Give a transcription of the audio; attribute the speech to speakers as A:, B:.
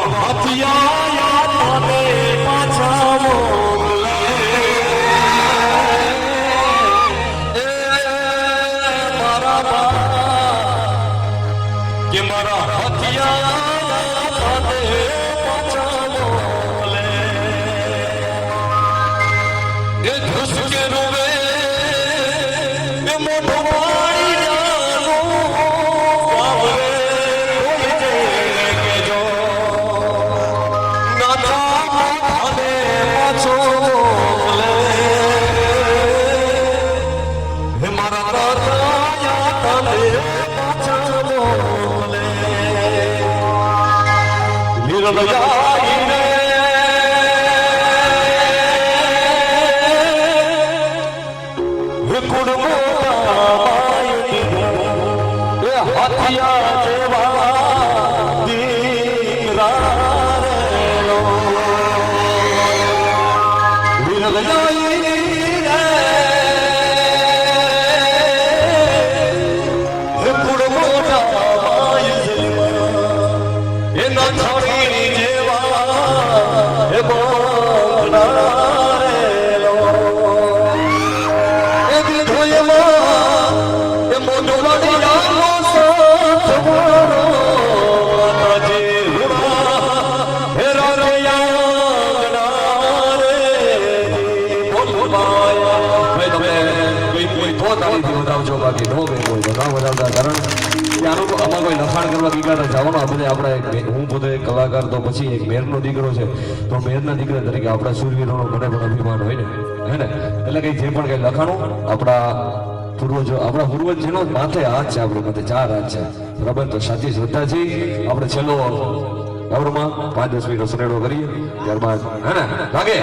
A: હથિયા તને પાછા મોકલે મારા બા કે મારા હથિયા તને પાછા મોકલે એ ધુસકે રોવે એ મોઢો વાળી જાનો બાબરે કોઈ જે કેજો નાથા અને પાછો મોકલે હે મારા રાજા તને પાછા મોકલે લીલદયાઈને હથિયા જેવા દીકરા રેલો લીલદયાઈને કુડ મોટા માય જલમાં એ નાથાણી જેવા એ બોલા રેલો એ દીધો એમાં એ મોટો વાડી આવો સાથ મારો તાજે હુડા હે રાયા રે બોલવાયા ભાઈ તમે કોઈ તો તાળી વધાવજો બાકી નો બે કોઈ ના વધાવતા કારણ કે આનું તો આમાં કોઈ લખાણ કરવા દીકરા જવાનો આપણે આપણે હું પોતે કલાકાર તો પછી એક મેરનો દીકરો છે તો મેરના દીકરા તરીકે આપણા શૂરવીરોનો મને પણ અભિમાન હોય ને હે ને એટલે કઈ જે પણ કઈ લખાણું આપણા પૂર્વજ જેનો માથે હાથ છે આપણે માથે 4 હાથ છે બરાબર તો સાચી શ્રદ્ધાથી આપણે છેલ્લો આવરમાં 5-10 મિનિટનો સુનેડો કરીએ ત્યારબાદ હે ને લાગે